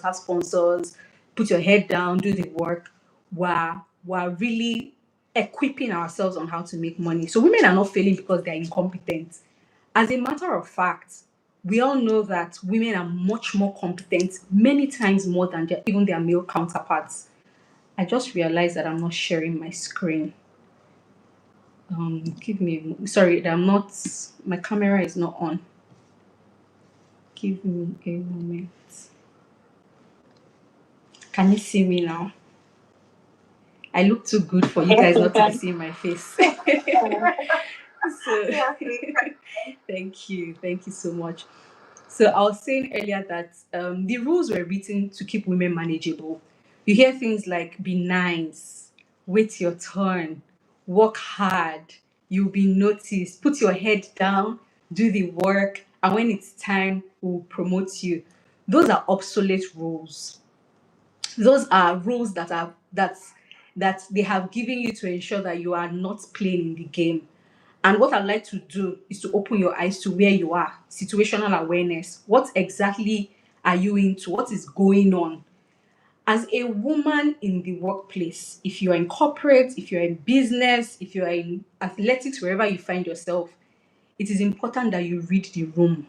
have sponsors, put your head down, do the work. We're really equipping ourselves on how to make money. So women are not failing because they're incompetent. As a matter of fact, we all know that women are much more competent, many times more than even their male counterparts. I just realized that I'm not sharing my screen. Give me, sorry, that I'm not, my camera is not on. Give me a moment. Can you see me now? I look too good for you guys not to be seeing my face. So, thank you. Thank you so much. So I was saying earlier that the rules were written to keep women manageable. You hear things like be nice, wait your turn, work hard, you'll be noticed, put your head down, do the work, and when it's time, we'll promote you. Those are obsolete rules. Those are rules that they have given you to ensure that you are not playing in the game. And what I'd like to do is to open your eyes to where you are, situational awareness. What exactly are you into? What is going on? As a woman in the workplace, if you're in corporate, if you're in business, if you're in athletics, wherever you find yourself, it is important that you read the room.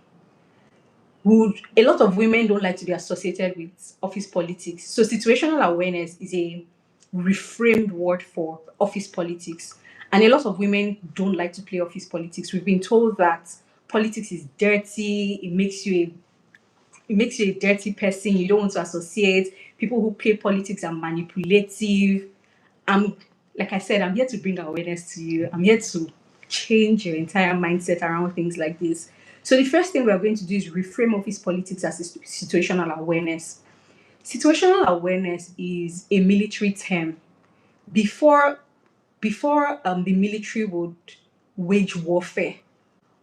A lot of women don't like to be associated with office politics. So situational awareness is a reframed word for office politics. And a lot of women don't like to play office politics. We've been told that politics is dirty, it makes you a dirty person, you don't want to associate. People who play politics are manipulative. I'm Like I said, I'm here to bring awareness to you. I'm here to change your entire mindset around things like this. So the first thing we're going to do is reframe office politics as situational awareness. Situational awareness is a military term. Before the military would wage warfare,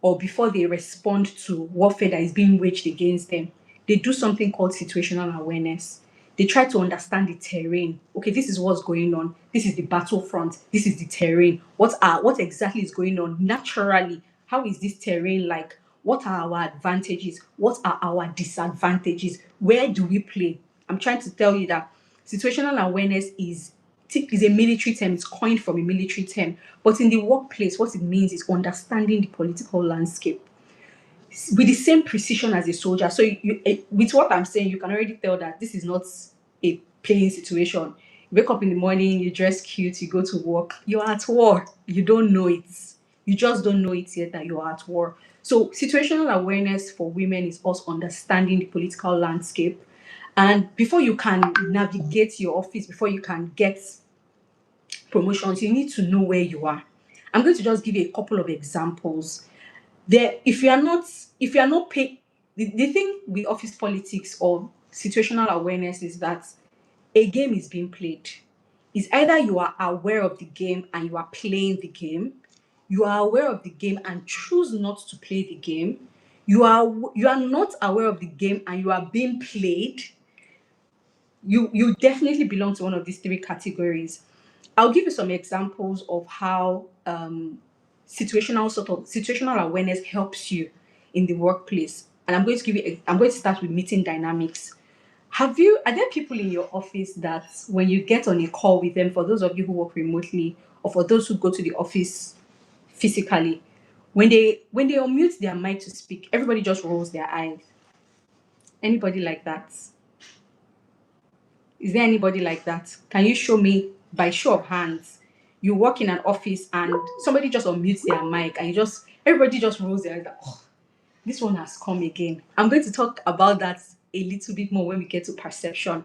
or before they respond to warfare that is being waged against them, they do something called situational awareness. They try to understand the terrain. Okay, this is what's going on. This is the battlefront. This is the terrain. What exactly is going on naturally? How is this terrain like? What are our advantages? What are our disadvantages? Where do we play? I'm trying to tell you that situational awareness is a military term. It's coined from a military term. But in the workplace, what it means is understanding the political landscape with the same precision as a soldier. So, with what I'm saying, you can already tell that this is not a playing situation. You wake up in the morning, you dress cute, you go to work, you're at war. You don't know it. You just don't know it yet that you're at war. So, situational awareness for women is us understanding the political landscape. And before you can navigate your office, before you can get promotions, you need to know where you are. I'm going to just give you a couple of examples. If you are not paid, the thing with office politics or situational awareness is that a game is being played. It's either you are aware of the game and you are playing the game, you are aware of the game and choose not to play the game, you are not aware of the game and you are being played. You definitely belong to one of these three categories. I'll give you some examples of how situational awareness helps you in the workplace. And I'm going to start with meeting dynamics. Are there people in your office that when you get on a call with them, for those of you who work remotely or for those who go to the office physically, when they unmute their mic to speak, everybody just rolls their eyes? Anybody like that? Is there anybody like that? Can you show me by show of hands? You work in an office and somebody just unmutes their mic and everybody just rolls their eyes like, oh, this one has come again. I'm going to talk about that a little bit more when we get to perception.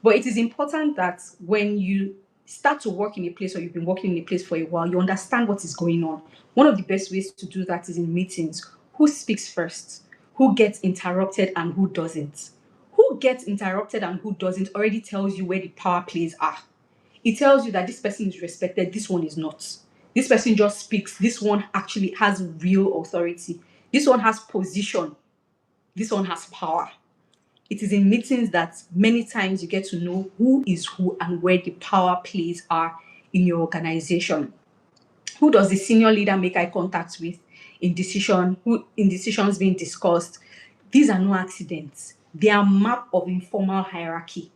But it is important that when you start to work in a place or you've been working in a place for a while, you understand what is going on. One of the best ways to do that is in meetings. Who speaks first? Who gets interrupted and who doesn't? Who gets interrupted and who doesn't already tells you where the power plays are. It tells you that this person is respected, this one is not. This person just speaks, this one actually has real authority. This one has position, this one has power. It is in meetings that many times you get to know who is who and where the power plays are in your organization. Who does the senior leader make eye contact with in decisions being discussed? These are no accidents. their map of informal hierarchy.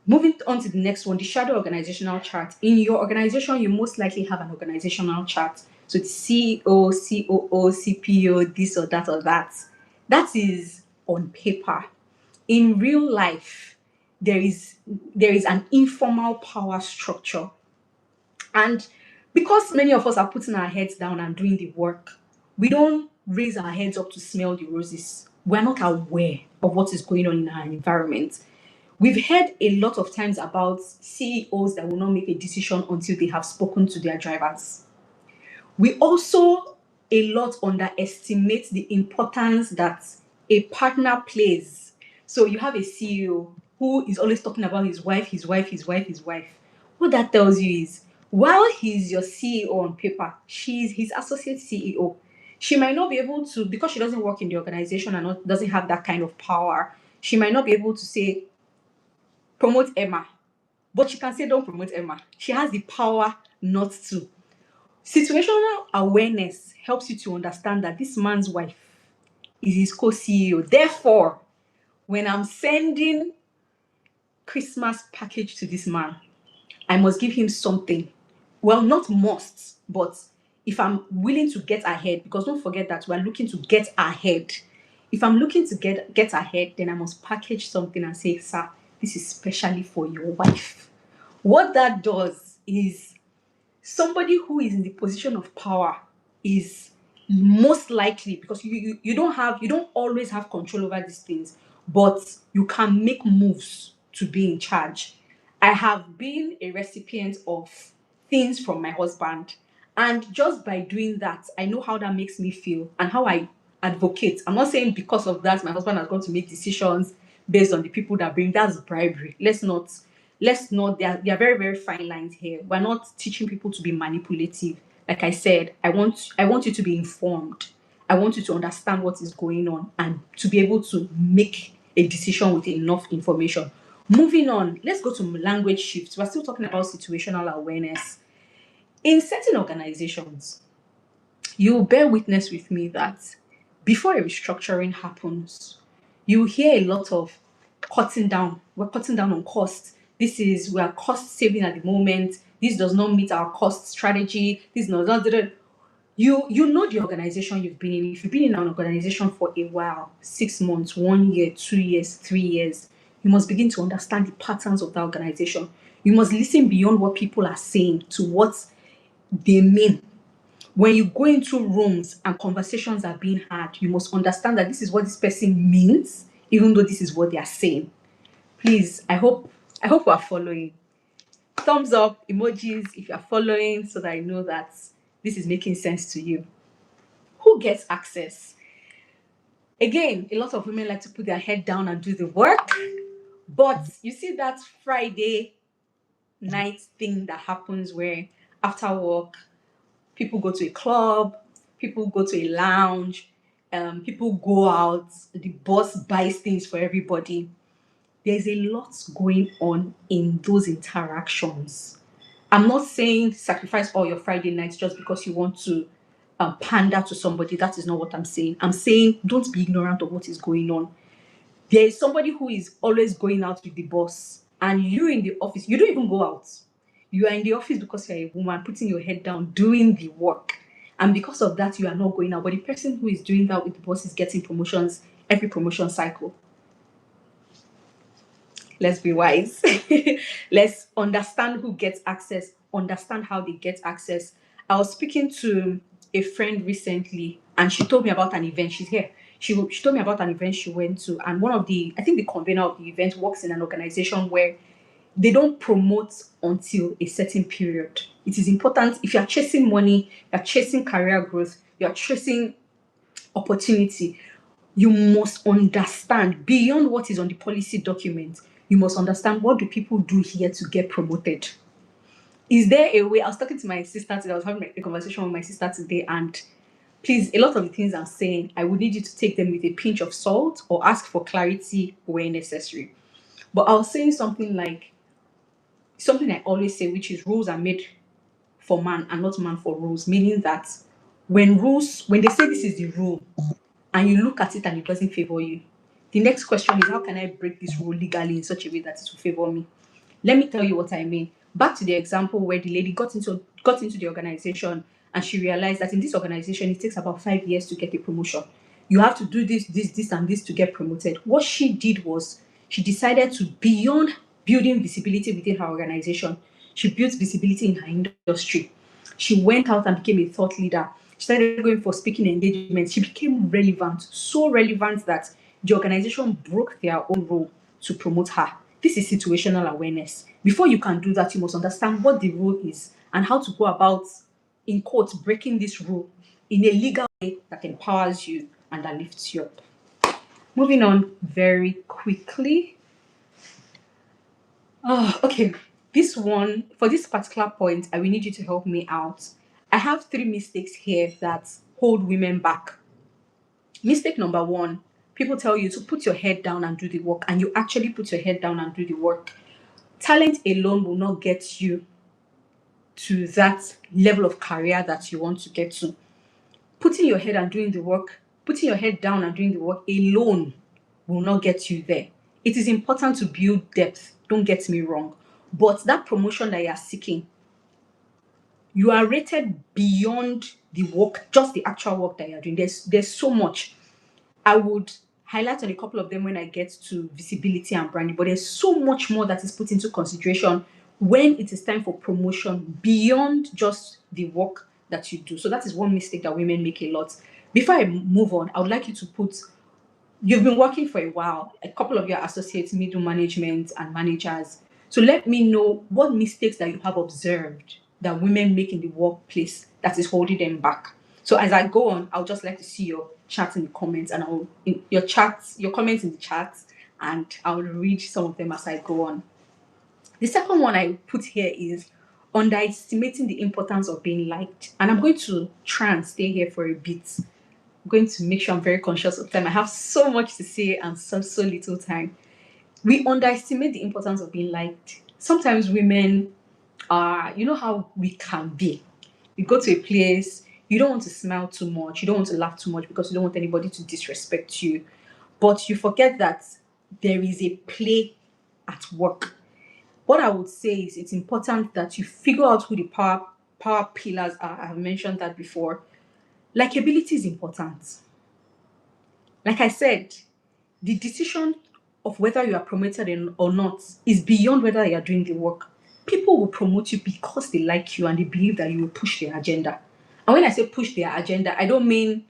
Moving on to the next one, the shadow organizational chart. In your organization, you most likely have an organizational chart. So the CEO, COO, CPO, this or that or that. That is on paper. In real life, there is an informal power structure. And because many of us are putting our heads down and doing the work, we don't raise our heads up to smell the roses. We're not aware of what is going on in our environment. We've heard a lot of times about CEOs that will not make a decision until they have spoken to their drivers. We also a lot underestimate the importance that a partner plays. So you have a CEO who is always talking about his wife, his wife, his wife, his wife. What that tells you is while he's your CEO on paper, she's his associate CEO. She might not be able to, because she doesn't work in the organization and doesn't have that kind of power, she might not be able to say, promote Emma. But she can say, don't promote Emma. She has the power not to. Situational awareness helps you to understand that this man's wife is his co-CEO. Therefore, when I'm sending Christmas package to this man, I must give him something. Well, not must, but if I'm willing to get ahead, because don't forget that we're looking to get ahead. If I'm looking to get ahead, then I must package something and say, sir, this is specially for your wife. What that does is somebody who is in the position of power is most likely, because you don't always have control over these things, but you can make moves to be in charge. I have been a recipient of things from my husband, and just by doing that, I know how that makes me feel and how I advocate. I'm not saying because of that my husband has gone to make decisions based on the people that bring. That's bribery. Let's not there are very, very fine lines here. We're not teaching people to be manipulative. Like I said, I want you to be informed. I want you to understand what is going on and to be able to make a decision with enough information. Moving on, let's go to language shifts. We're still talking about situational awareness. In certain organizations, you will bear witness with me that before a restructuring happens, you hear a lot of cutting down. We're cutting down on costs. We are cost saving at the moment. This does not meet our cost strategy. This does not. You know the organization you've been in. If you've been in an organization for a while, 6 months, 1 year, 2 years, 3 years, you must begin to understand the patterns of that organization. You must listen beyond what people are saying to what they mean. When you go into rooms and conversations are being had, you must understand that this is what this person means, even though this is what they are saying. Please, I hope we are following. Thumbs up, emojis if you are following, so that I know that this is making sense to you. Who gets access? Again, a lot of women like to put their head down and do the work, but you see that Friday night thing that happens where after work people go to a club, people go to a lounge, people go out, the boss buys things for everybody. There's a lot going on in those interactions. I'm not saying sacrifice all your Friday nights just because you want to pander to somebody. That is not what I'm saying. I'm saying don't be ignorant of what is going on. There is somebody who is always going out with the boss, and you in the office, you don't even go out. You are in the office because you're a woman, putting your head down, doing the work. And because of that, you are not going out. But the person who is doing that with the boss is getting promotions every promotion cycle. Let's be wise. Let's understand who gets access, understand how they get access. I was speaking to a friend recently, and she told me about an event. She's here. She told me about an event she went to, and I think the convener of the event works in an organization where they don't promote until a certain period. It is important if you are chasing money, you're chasing career growth, you're chasing opportunity, you must understand beyond what is on the policy document. You must understand, what do people do here to get promoted? Is there a way? I was talking to my sister today. I was having a conversation with my sister today, and please, a lot of the things I'm saying, I would need you to take them with a pinch of salt or ask for clarity where necessary. But I was saying something I always say, which is rules are made for man and not man for rules, meaning that when they say this is the rule and you look at it and it doesn't favor you, The next question is, how can I break this rule legally in such a way that it will favor me? Let me tell you what I mean. Back to the example where the lady got into the organization, and she realized that in this organization it takes about 5 years to get a promotion. You have to do this, and this to get promoted. What she did was she decided to, beyond building visibility within her organization, she built visibility in her industry. She went out and became a thought leader. She started going for speaking engagements. She became relevant, so relevant that the organization broke their own rule to promote her. This is situational awareness. Before you can do that, you must understand what the rule is and how to go about, in quotes, breaking this rule in a legal way that empowers you and that lifts you up. Moving on very quickly. Oh, okay. This one, for this particular point, I will need you to help me out. I have 3 mistakes here that hold women back. Mistake number one: people tell you to put your head down and do the work, and you actually put your head down and do the work. Talent alone will not get you to that level of career that you want to get to. Putting your head and doing the work, putting your head down and doing the work alone will not get you there. It is important to build depth, don't get me wrong. But that promotion that you are seeking, you are rated beyond the work, just the actual work that you're doing. There's so much. I would highlight on a couple of them when I get to visibility and branding, but there's so much more that is put into consideration when it is time for promotion beyond just the work that you do. So that is one mistake that women make a lot. Before I move on, I would like you to put, you've been working for a while, a couple of your associates, middle management, and managers. So let me know what mistakes that you have observed that women make in the workplace that is holding them back. So as I go on, I'll just like to see your chat in the comments, and your comments in the chat, and I'll read some of them as I go on. The second one I put here is underestimating the importance of being liked. And I'm going to try and stay here for a bit. I'm going to make sure I'm very conscious of time. I have so much to say and so little time. We underestimate the importance of being liked. Sometimes women are, you know how we can be. You go to a place, you don't want to smile too much, you don't want to laugh too much because you don't want anybody to disrespect you. But you forget that there is a play at work. What I would say is it's important that you figure out who the power pillars are. I've mentioned that before. Likability is important. Like I said, the decision of whether you are promoted or not is beyond whether you are doing the work. People will promote you because they like you and they believe that you will push their agenda. And when I say push their agenda, I don't mean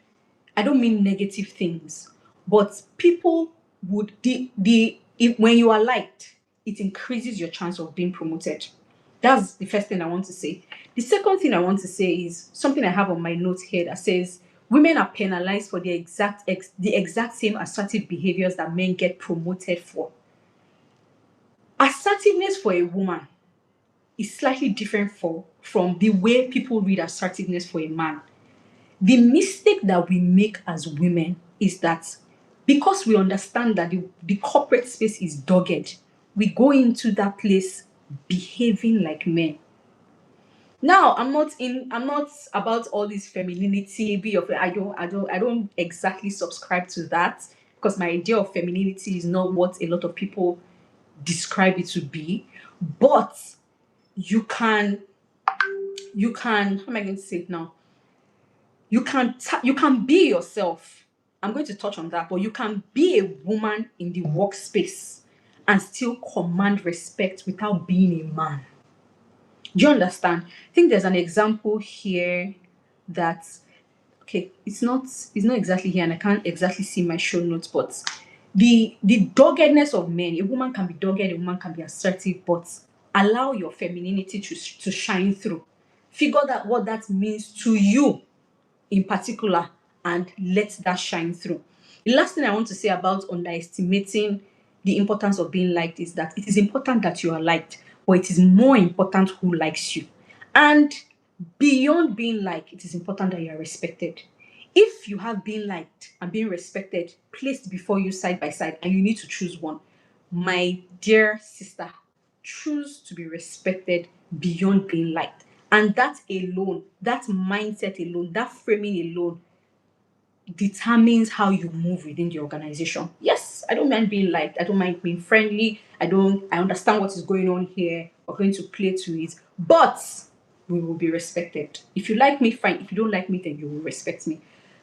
negative things, but people would the if, when you are liked, it increases your chance of being promoted. That's the first thing I want to say. The second thing I want to say is something I have on my notes here that says women are penalized for the exact same assertive behaviors that men get promoted for. Assertiveness for a woman is slightly different from the way people read assertiveness for a man. The mistake that we make as women is that because we understand that the corporate space is dogged, we go into that place behaving like men. Now, I'm not about all this femininity, be of I don't exactly subscribe to that because my idea of femininity is not what a lot of people describe it to be. But you can how am I going to say it now? You can be yourself. I'm going to touch on that, but you can be a woman in the workspace and still command respect without being a man. Do you understand? I think there's an example here that, okay, it's not exactly here and I can't exactly see my show notes, but the doggedness of men, a woman can be dogged, a woman can be assertive, but allow your femininity to shine through. Figure out what that means to you in particular and let that shine through. The last thing I want to say about underestimating the importance of being liked is that it is important that you are liked, but it is more important who likes you. And beyond being liked, it is important that you are respected. If you have being liked and being respected placed before you side by side and you need to choose one, my dear sister, choose to be respected beyond being liked. And that alone, that mindset alone, that framing alone determines how you move within the organization. Yes, I don't mind being liked. I don't mind being friendly. I understand what is going on here. We're going to play to it. But we will be respected. If you like me, fine. If you don't like me, then you will respect me.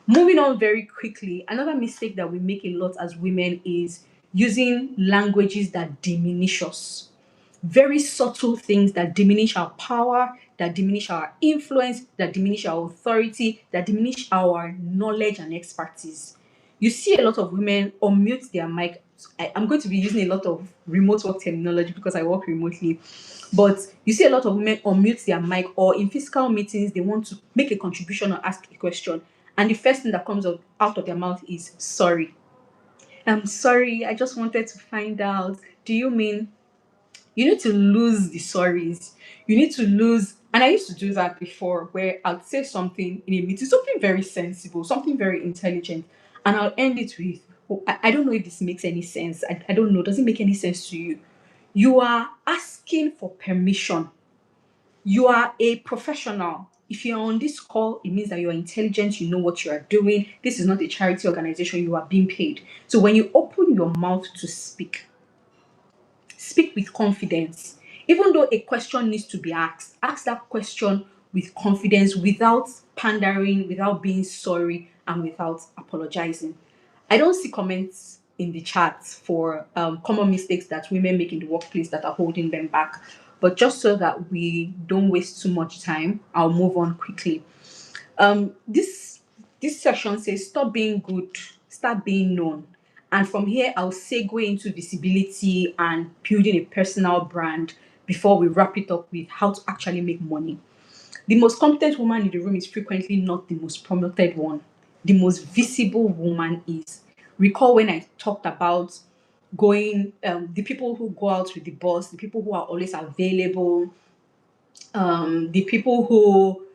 Moving on very quickly, another mistake that we make a lot as women is using languages that diminish us. Very subtle things that diminish our power, that diminish our influence, that diminish our authority, that diminish our knowledge and expertise. You see a lot of women unmute their mic. I'm going to be using a lot of remote work terminology because I work remotely. But you see a lot of women unmute their mic, or in physical meetings, they want to make a contribution or ask a question. And the first thing that comes out of their mouth is sorry. I'm sorry, I just wanted to find out. Do you mean you need to lose the sorries? You need to lose, and I used to do that before, where I'd say something in a meeting, something very sensible, something very intelligent, and I'll end it with, oh, I don't know if this makes any sense. I don't know. Does it make any sense to you? You are asking for permission. You are a professional. If you're on this call, it means that you're intelligent, you know what you are doing. This is not a charity organization, you are being paid. So when you open your mouth to speak, speak with confidence. Even though a question needs to be asked, ask that question with confidence, without pandering, without being sorry, and without apologizing. I don't see comments in the chat for common mistakes that women make in the workplace that are holding them back. But just so that we don't waste too much time, I'll move on quickly. This section says stop being good, start being known. And from here, I'll segue into visibility and building a personal brand before we wrap it up with how to actually make money. The most competent woman in the room is frequently not the most promoted one. The most visible woman is. Recall when I talked about the people who go out with the boss, the people who are always available, the people who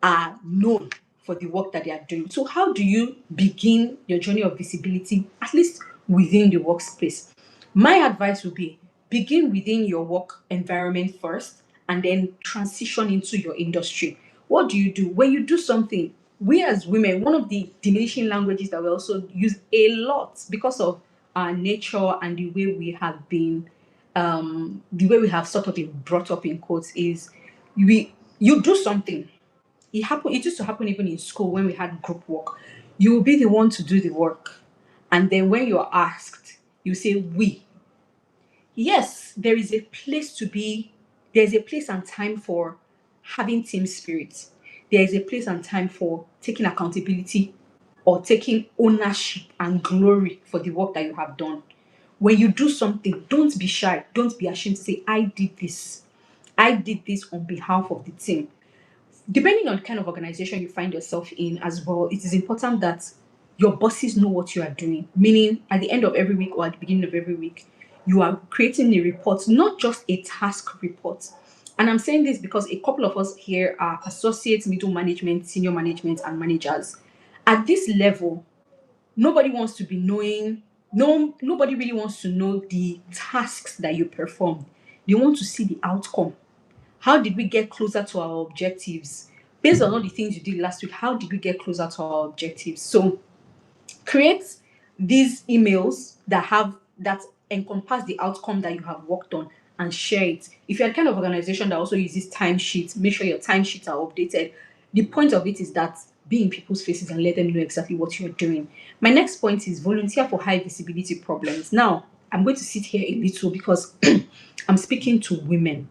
are known for the work that they are doing. So, how do you begin your journey of visibility, at least within the workspace? My advice would be begin within your work environment first and then transition into your industry. What do you do? When you do something, we as women, one of the diminishing languages that we also use a lot because of our nature and the way we have sort of been brought up in quotes is you do something. It used to happen even in school when we had group work. You will be the one to do the work. And then when you're asked, you say we. Yes, there's a place and time for having team spirit. There is a place and time for taking accountability or taking ownership and glory for the work that you have done. When you do something, don't be shy. Don't be ashamed to say, I did this. I did this on behalf of the team. Depending on the kind of organization you find yourself in as well, it is important that your bosses know what you are doing. Meaning, at the end of every week or at the beginning of every week, you are creating a report, not just a task report. And I'm saying this because a couple of us here are associates, middle management, senior management, and managers. At this level, nobody wants to be knowing, no, nobody really wants to know the tasks that you perform. They want to see the outcome. How did we get closer to our objectives? Based on all the things you did last week, how did we get closer to our objectives? So create these emails that encompass the outcome that you have worked on and share it. If you're the kind of organization that also uses timesheets, make sure your timesheets are updated. The point of it is that be in people's faces and let them know exactly what you're doing. My next point is volunteer for high visibility problems. Now, I'm going to sit here a little because I'm speaking to women.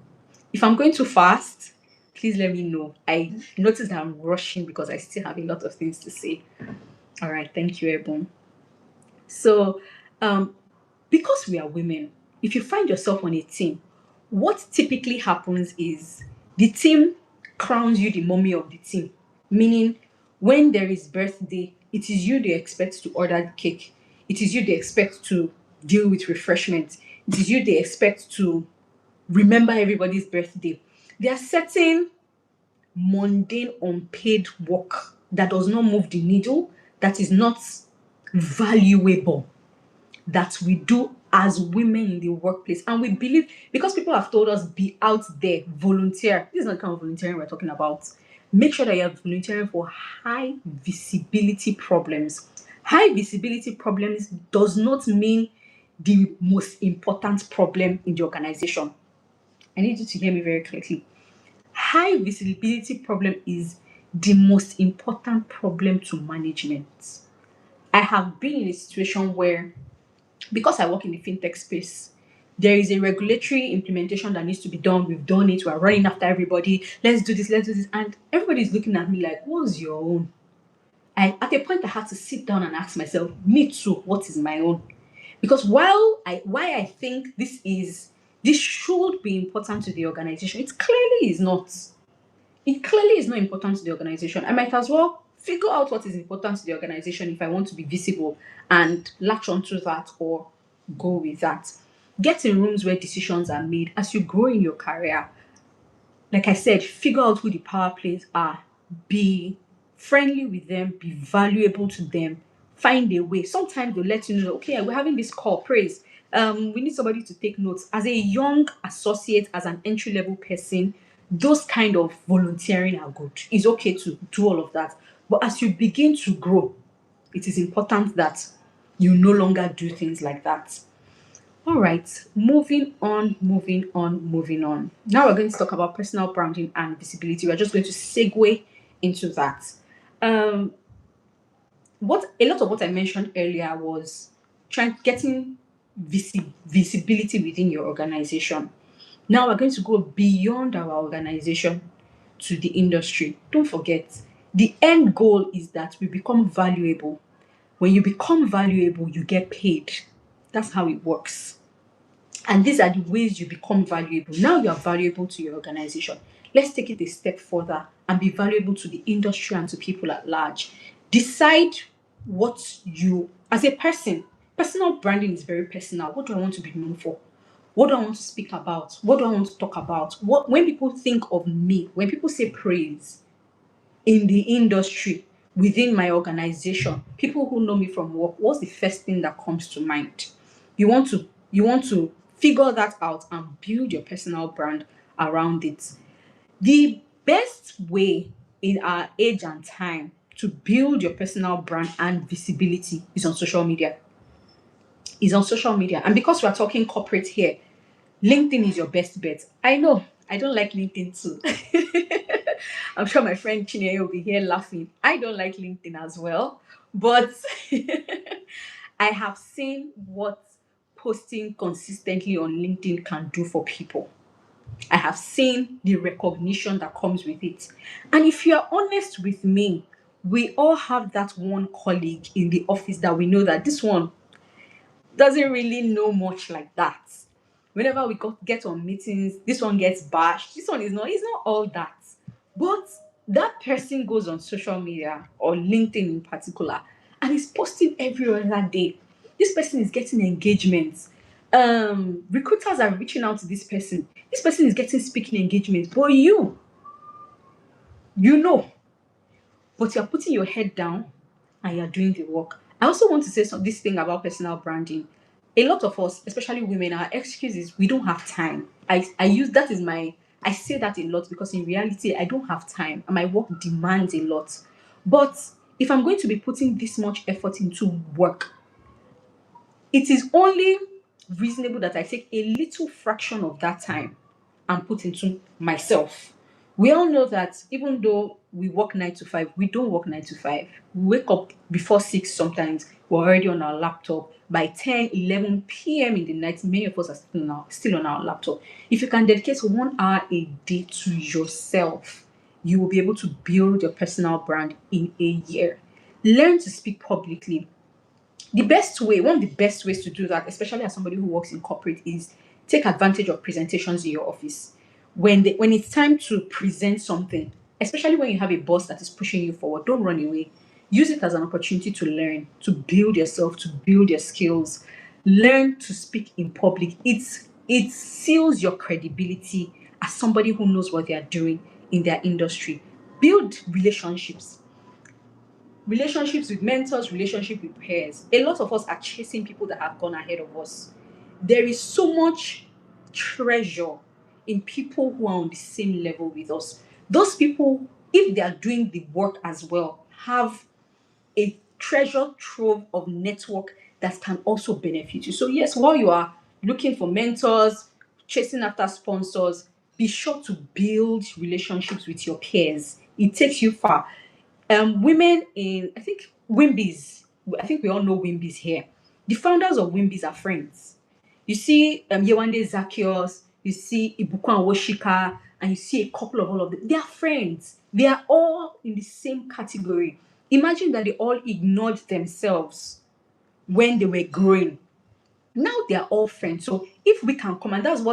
If I'm going too fast, please let me know. I notice that I'm rushing because I still have a lot of things to say. All right, thank you, Ebon. So, um, because we are women, if you find yourself on a team, what typically happens is the team crowns you the mommy of the team. Meaning, when there is birthday, it is you they expect to order the cake. It is you they expect to deal with refreshment. It is you they expect to remember everybody's birthday. There are certain mundane, unpaid work that does not move the needle, that is not valuable, that we do as women in the workplace. And we believe because people have told us be out there, volunteer. This is not the kind of volunteering we're talking about. Make sure that you're volunteering for high visibility problems. High visibility problems does not mean the most important problem in the organization. I need you to hear me very clearly. High visibility problem is the most important problem to management. I have been in a situation where, because I work in the fintech space, there is a regulatory implementation that needs to be done. We've done it. We're running after everybody. Let's do this. Let's do this. And everybody's looking at me like, what's your own? At a point, I had to sit down and ask myself, me too, what is my own? Because why I think this should be important to the organization, it clearly is not. It clearly is not important to the organization. I might as well figure out what is important to the organization if I want to be visible and latch onto that or go with that. Get in rooms where decisions are made as you grow in your career. Like I said, figure out who the power players are. Be friendly with them, be valuable to them, find a way. Sometimes they'll let you know, okay, we're having this call, praise. We need somebody to take notes. As a young associate, as an entry-level person, those kind of volunteering are good. It's okay to do all of that. But as you begin to grow, it is important that you no longer do things like that. All right, moving on, moving on, moving on. Now we're going to talk about personal branding and visibility. We're just going to segue into that. Um, what a lot of what I mentioned earlier was getting visibility within your organization. Now we're going to go beyond our organization to the industry. Don't forget, the end goal is that we become valuable. When you become valuable, you get paid. That's how it works. And these are the ways you become valuable. Now you are valuable to your organization. Let's take it a step further and be valuable to the industry and to people at large. Decide what you, as a person, personal branding is very personal. What do I want to be known for? What do I want to speak about? What do I want to talk about? When people think of me, when people say praise, in the industry, within my organization, people who know me from work, what's the first thing that comes to mind? You want to figure that out and build your personal brand around it. The best way in our age and time to build your personal brand and visibility is on social media. And because we're talking corporate here, LinkedIn is your best bet. I know I don't like LinkedIn too. I'm sure my friend Chineye will be here laughing. I don't like LinkedIn as well, but I have seen what posting consistently on LinkedIn can do for people. I have seen the recognition that comes with it. And if you're honest with me, we all have that one colleague in the office that we know that this one doesn't really know much like that. Whenever we get on meetings, this one gets bashed. This one is not, he's not all that. But that person goes on social media or LinkedIn in particular and is posting every other day. This person is getting engagements. Recruiters are reaching out to this person. This person is getting speaking engagements. But you know, but you're putting your head down and you're doing the work. I also want to say this thing about personal branding. A lot of us, especially women, our excuse is we don't have time. I say that a lot because in reality I don't have time and my work demands a lot. But if I'm going to be putting this much effort into work, it is only reasonable that I take a little fraction of that time and put into myself. We all know that even though we work 9 to 5, we don't work 9 to 5. We wake up before 6 sometimes, we're already on our laptop. By 10, 11 p.m. in the night, many of us are still on our laptop. If you can dedicate 1 hour a day to yourself, you will be able to build your personal brand in a year. Learn to speak publicly. One of the best ways to do that, especially as somebody who works in corporate, is take advantage of presentations in your office. When it's time to present something, especially when you have a boss that is pushing you forward, don't run away. Use it as an opportunity to learn, to build yourself, to build your skills. Learn to speak in public. It seals your credibility as somebody who knows what they are doing in their industry. Build relationships with mentors, relationship with peers. A lot of us are chasing people that have gone ahead of us. There is so much treasure in people who are on the same level with us. Those people if they are doing the work as well, have a treasure trove of network that can also benefit you. So yes, while you are looking for mentors, chasing after sponsors, be sure to build relationships with your peers. It takes you far. Women in, I think, Wimbies, I think we all know Wimbies here. The founders of Wimbies are friends. You see Yewande Zacchaeus, you see Ibukwan Woshika, and you see a couple of all of them. They are friends. They are all in the same category. Imagine that they all ignored themselves when they were growing. Now they are all friends. So if we can come, and that's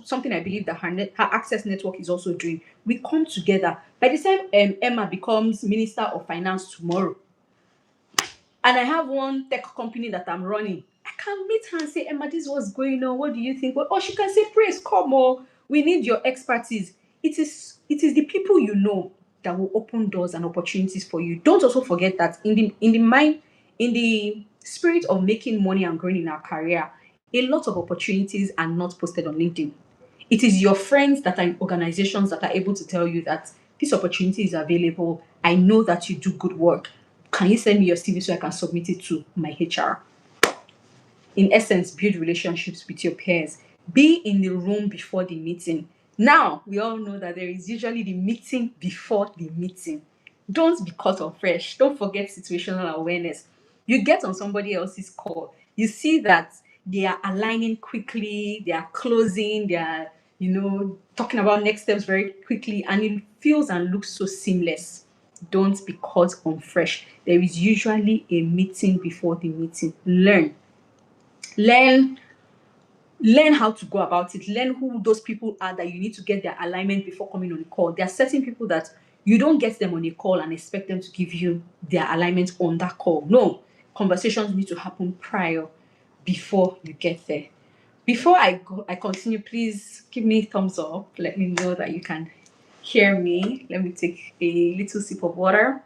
something I believe that her access network is also doing. We come together. By the time Emma becomes Minister of Finance tomorrow, and I have one tech company that I'm running, I can meet her and say, Emma, this is what's going on. What do you think? Well, or she can say, Praise, come on. We need your expertise. It is the people you know that will open doors and opportunities for you. Don't also forget that in the spirit of making money and growing in our career, a lot of opportunities are not posted on LinkedIn. It is your friends that are in organizations that are able to tell you that this opportunity is available. I know that you do good work. Can you send me your CV so I can submit it to my HR? In essence, build relationships with your peers. Be in the room before the meeting. Now, we all know that there is usually the meeting before the meeting. Don't be caught on fresh. Don't forget situational awareness. You get on somebody else's call, you see that they are aligning quickly, they are closing, they are, talking about next steps very quickly, and it feels and looks so seamless. Don't be caught on fresh. There is usually a meeting before the meeting. Learn learn how to go about it. Learn who those people are that you need to get their alignment before coming on a call. There are certain people that you don't get them on a call and expect them to give you their alignment on that call. No, conversations need to happen prior, before you get there. Before I continue, please give me a thumbs up. Let me know that you can hear me. Let me take a little sip of water.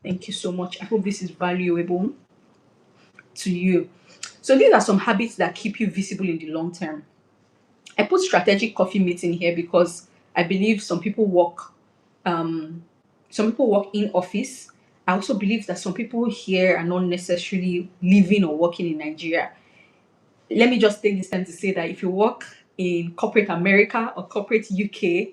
Thank you so much. I hope this is valuable to you. So these are some habits that keep you visible in the long term. I put strategic coffee meeting here because I believe some people work in office. I also believe that some people here are not necessarily living or working in Nigeria. Let me just take this time to say that if you work in corporate America or corporate UK,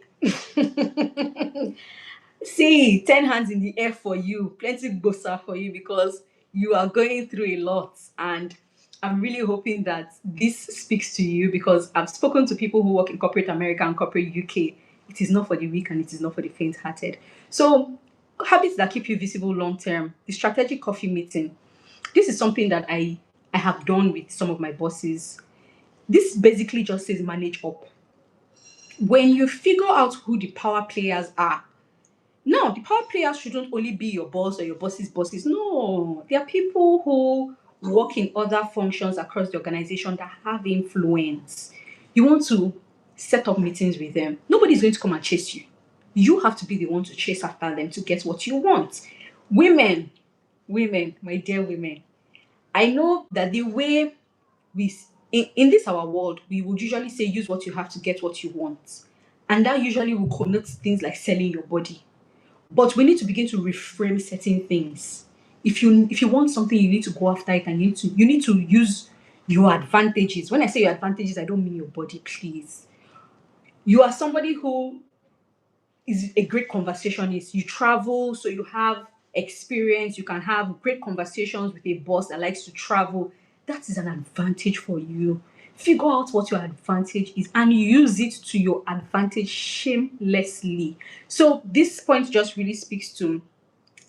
see, 10 hands in the air for you, plenty bossa for you, because you are going through a lot. And I'm really hoping that this speaks to you, because I've spoken to people who work in corporate America and corporate UK. It is not for the weak and it is not for the faint hearted. So, habits that keep you visible long term, the strategic coffee meeting. This is something that I have done with some of my bosses. This basically just says manage up. When you figure out who the power players are, now, the power players shouldn't only be your boss or your boss's bosses. No, there are people who work in other functions across the organization that have influence. You want to set up meetings with them. Nobody's going to come and chase you. You have to be the one to chase after them to get what you want. Women, my dear women, I know that the way in this our world, we would usually say use what you have to get what you want. And that usually will connote things like selling your body, but we need to begin to reframe certain things. If you want something, you need to go after it, and you need to use your advantages. When I say your advantages, I don't mean your body, please. You are somebody who is a great conversationist. You travel, so you have experience. You can have great conversations with a boss that likes to travel. That is an advantage for you. Figure out what your advantage is and use it to your advantage shamelessly. So this point just really speaks to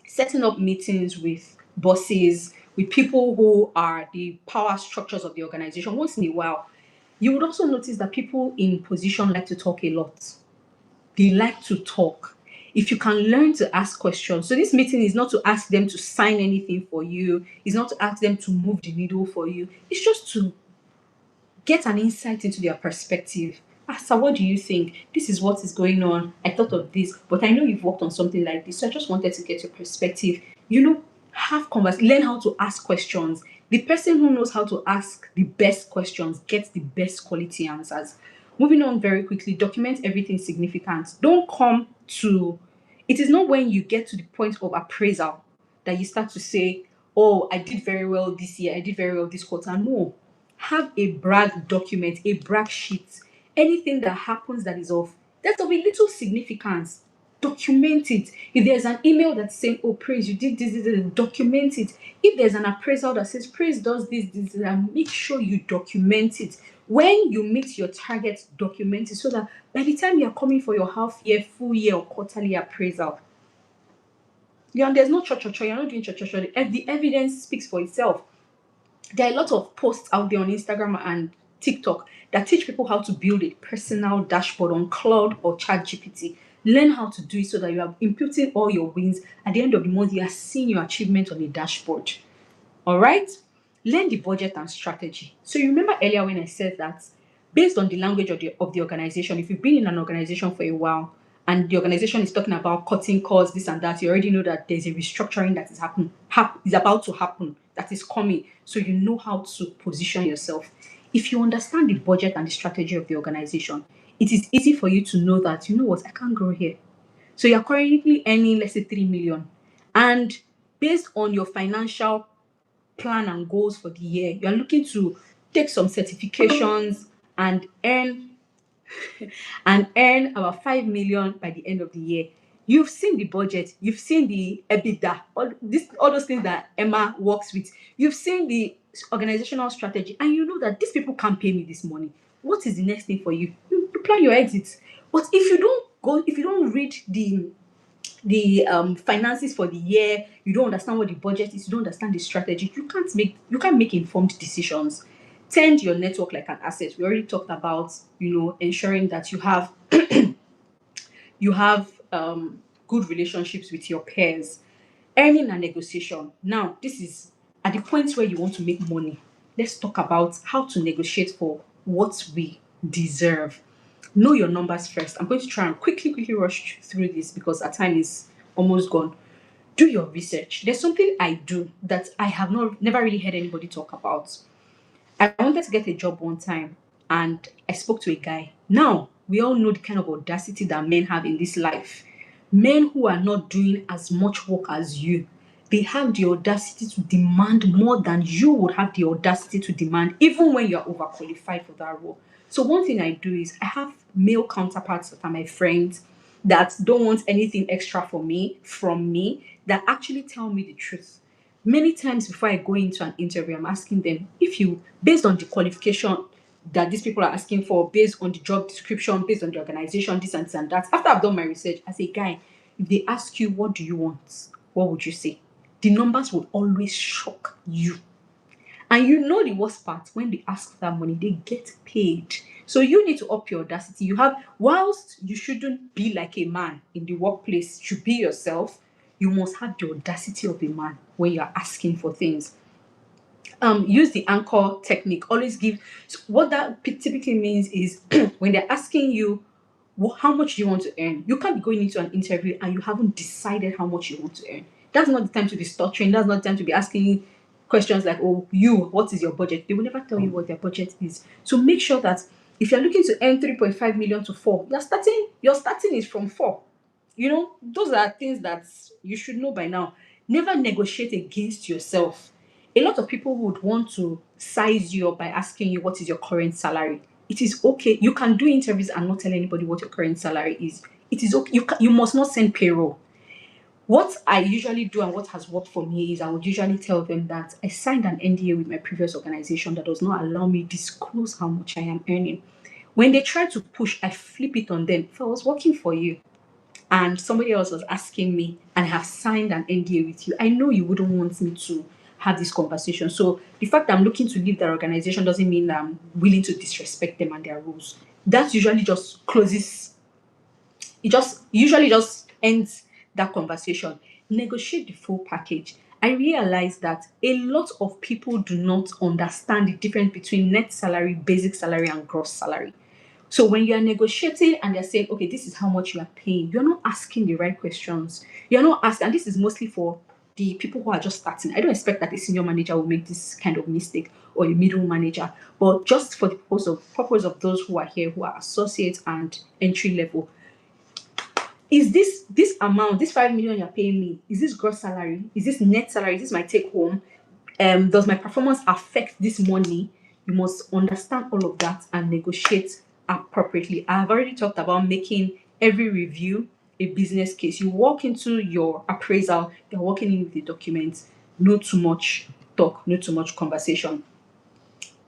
setting up meetings with bosses, with people who are the power structures of the organization once in a while. You would also notice that people in position like to talk a lot. They like to talk. If you can learn to ask questions. So this meeting is not to ask them to sign anything for you. It's not to ask them to move the needle for you. It's just to get an insight into their perspective. Ah, sir, what do you think? This is what is going on. I thought of this, but I know you've worked on something like this. So I just wanted to get your perspective. Have learn how to ask questions. The person who knows how to ask the best questions gets the best quality answers. Moving on very quickly, document everything significant. Don't come to, it is not when you get to the point of appraisal that you start to say, oh, I did very well this year, I did very well this quarter. No. Have a brag document, a brag sheet. Anything that happens that's of a little significance, document it. If there's an email that's saying, oh, Praise, you did this, document it. If there's an appraisal that says, Praise does this, and make sure you document it. When you meet your target, document it so that by the time you're coming for your half year, full year, or quarterly appraisal, there's no you're not doing the evidence speaks for itself. There are a lot of posts out there on Instagram and TikTok that teach people how to build a personal dashboard on Cloud or ChatGPT. Learn how to do it so that you are inputting all your wins. At the end of the month, you are seeing your achievement on a dashboard. All right? Learn the budget and strategy. So you remember earlier when I said that based on the language of the organization, if you've been in an organization for a while and the organization is talking about cutting costs, this and that, you already know that there's a restructuring that is about to happen, that is coming. So you know how to position yourself. If you understand the budget and the strategy of the organization, it is easy for you to know that, you know what, I can't grow here. So you're currently earning, let's say, 3 million. And based on your financial plan and goals for the year, you're looking to take some certifications and earn about 5 million by the end of the year. You've seen the budget, you've seen the EBITDA, all those things that Emma works with. You've seen the organizational strategy, and you know that these people can't pay me this money. What is the next thing for you? You plan your exits. But if you don't read the finances for the year, you don't understand what the budget is, you don't understand the strategy, you can't make informed decisions. Tend your network like an asset. We already talked about, ensuring that you have good relationships with your peers. Earning and negotiation. Now, this is at the point where you want to make money. Let's talk about how to negotiate for what we deserve. Know your numbers first. I'm going to try and quickly rush through this because our time is almost gone. Do your research. There's something I do that I have never really heard anybody talk about. I wanted to get a job one time and I spoke to a guy. Now, we all know the kind of audacity that men have in this life. Men who are not doing as much work as you, they have the audacity to demand more than you would have the audacity to demand, even when you're overqualified for that role. So, one thing I do is I have male counterparts that are my friends that don't want anything extra from me, that actually tell me the truth. Many times before I go into an interview, I'm asking them, if you, based on the qualification that these people are asking for, based on the job description, based on the organization, this and this and that, after I've done my research, I say, guy, if they ask you, what do you want? What would you say? The numbers will always shock you. And you know the worst part, when they ask for that money, they get paid. So you need to up your audacity. Whilst you shouldn't be like a man in the workplace, you should be yourself, you must have the audacity of a man when you're asking for things. Use the anchor technique. Always give. So what that typically means is when they're asking you, how much do you want to earn? You can't be going into an interview and you haven't decided how much you want to earn. That's not the time to be stuttering. That's not the time to be asking questions like, oh, what is your budget? They will never tell you what their budget is. So make sure that if you're looking to earn 3.5 million to 4, your starting is from 4. Those are things that you should know by now. Never negotiate against yourself. A lot of people would want to size you up by asking you what is your current salary. It is okay. You can do interviews and not tell anybody what your current salary is. It is okay. You must not send payroll. What I usually do and what has worked for me is I would usually tell them that I signed an NDA with my previous organization that does not allow me to disclose how much I am earning. When they try to push, I flip it on them. If I was working for you and somebody else was asking me and I have signed an NDA with you, I know you wouldn't want me to have this conversation. So the fact that I'm looking to leave their organization doesn't mean that I'm willing to disrespect them and their rules. That usually just closes, it just usually just ends that conversation. Negotiate the full package. I realize that a lot of people do not understand the difference between net salary, basic salary, and gross salary. So when you are negotiating and they're saying, okay, this is how much you are paying, you're not asking the right questions. You're not asking, and this is mostly for the people who are just starting. I don't expect that a senior manager will make this kind of mistake, or a middle manager, but just for the purpose of those who are here, who are associates and entry level, is this amount, this 5 million you're paying me, is this gross salary? Is this net salary? Is this my take home? Does my performance affect this money? You must understand all of that and negotiate appropriately. I have already talked about making every review a business case. You walk into your appraisal, you're walking in with the documents, no too much talk, no too much conversation.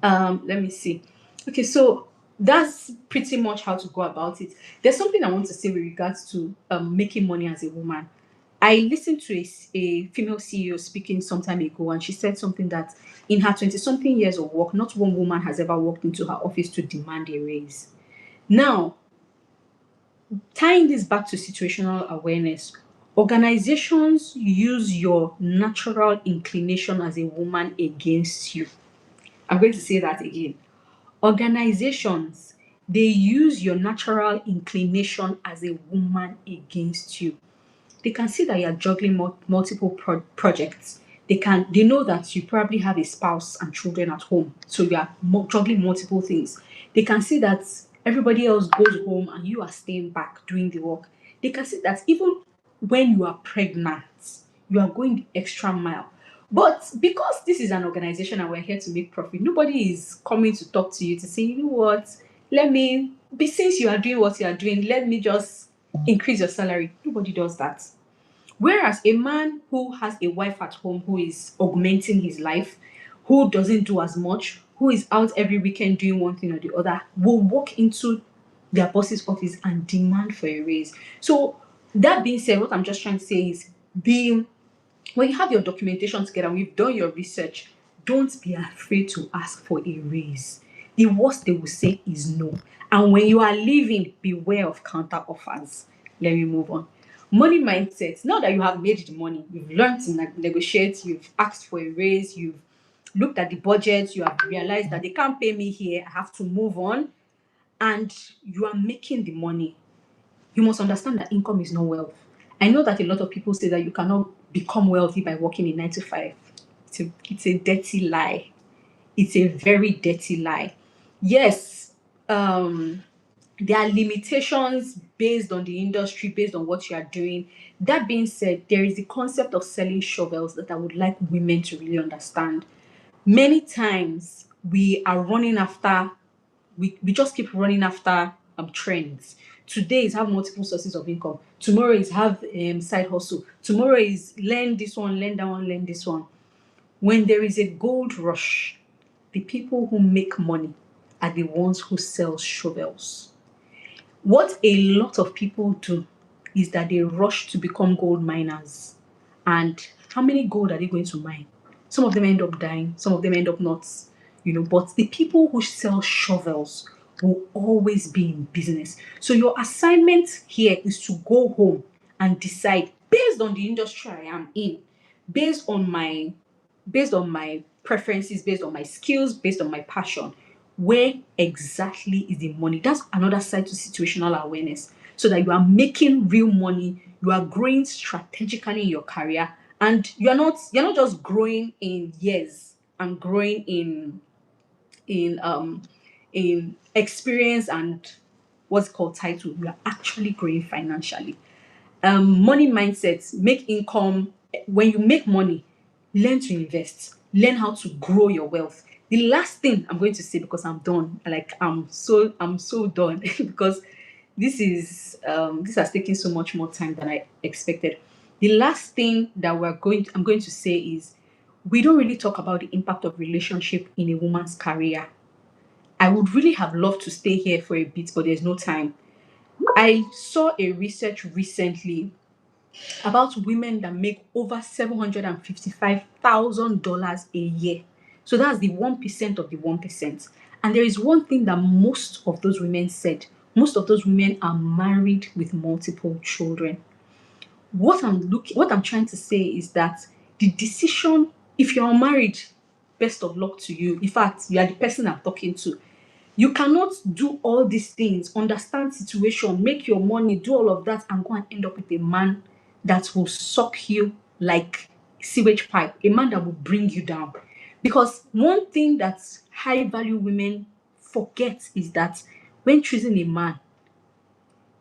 Let me see. Okay, so that's pretty much how to go about it. There's something I want to say with regards to making money as a woman. I listened to a female CEO speaking some time ago, and she said something that in her 20 something years of work, not one woman has ever walked into her office to demand a raise. Now, tying this back to situational awareness, organizations use your natural inclination as a woman against you. I'm going to say that again. Organizations, they use your natural inclination as a woman against you. They can see that you're juggling multiple projects. They know that you probably have a spouse and children at home, so you are juggling multiple things. They can see that everybody else goes home and you are staying back doing the work. They can see that even when you are pregnant, you are going the extra mile. But because this is an organization and we're here to make profit, nobody is coming to talk to you to say, you know what, since you are doing what you are doing, let me just increase your salary. Nobody does that. Whereas a man who has a wife at home who is augmenting his life, who doesn't do as much, who is out every weekend doing one thing or the other, will walk into their boss's office and demand for a raise. So, that being said, what I'm just trying to say is, being when you have your documentation together and you've done your research, don't be afraid to ask for a raise. The worst they will say is no. And when you are leaving, beware of counter offers. Let me move on. Money mindset. Now that you have made the money, you've learned to negotiate, you've asked for a raise, you've looked at the budget, you have realized that they can't pay me here, I have to move on, and you are making the money. You must understand that income is not wealth. I know that a lot of people say that you cannot become wealthy by working a 9 to 5. It's a dirty lie. It's a very dirty lie. Yes, there are limitations based on the industry, based on what you are doing. That being said, there is the concept of selling shovels that I would like women to really understand. Many times we are running after, we just keep running after trends. Today is have multiple sources of income. Tomorrow is have side hustle. Tomorrow is learn this one, learn that one, learn this one. When there is a gold rush, the people who make money are the ones who sell shovels. What a lot of people do is that they rush to become gold miners. And how many gold are they going to mine? Some of them end up dying, some of them end up not, but the people who sell shovels will always be in business. So your assignment here is to go home and decide, based on the industry I am in, based on my based on my preferences, based on my skills, based on my passion, where exactly is the money? That's another side to situational awareness. So that you are making real money, you are growing strategically in your career, and you're not just growing in years and growing in experience and what's called title. You are actually growing financially. Money mindset, make income. When you make money, learn to invest, learn how to grow your wealth. The last thing I'm going to say, because I'm done, like I'm so done because this has taken so much more time than I expected. The last thing that I'm going to say is, we don't really talk about the impact of relationship in a woman's career. I would really have loved to stay here for a bit, but there's no time. I saw a research recently about women that make over $755,000 a year. So that's the 1% of the 1%. And there is one thing that most of those women said. Most of those women are married with multiple children. What I'm trying to say is that the decision, if you're married, best of luck to you. In fact, you are the person I'm talking to. You cannot do all these things, understand situation, make your money, do all of that, and go and end up with a man that will suck you like sewage pipe, a man that will bring you down. Because one thing that high value women forget is that when choosing a man,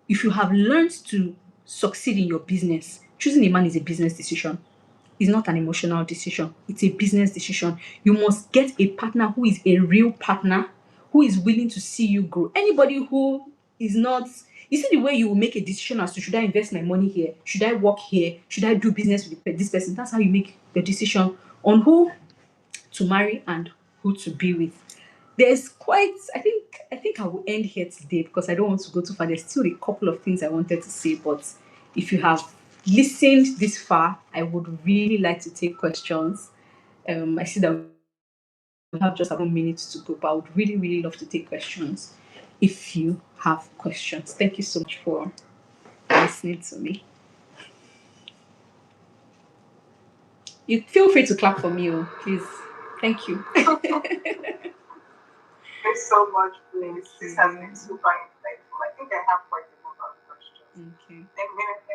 if you have learned to succeed in your business, choosing a man is a business decision. It's not an emotional decision. It's a business decision. You must get a partner who is a real partner, who is willing to see you grow. Anybody who is not, you see the way you will make a decision as to should I invest my money here? Should I work here? Should I do business with this person? That's how you make the decision on who to marry and who to be with. There's quite, I think I will end here today because I don't want to go too far. There's still a couple of things I wanted to say, but if you have listened this far, I would really like to take questions. I see that we have just a few minutes to go, but I would really, really love to take questions if you have questions. Thank you so much for listening to me. You feel free to clap for me, oh, please. Thank you. Thanks so much, Grace. This has been super insightful. I think I have quite a lot of questions. Okay. Then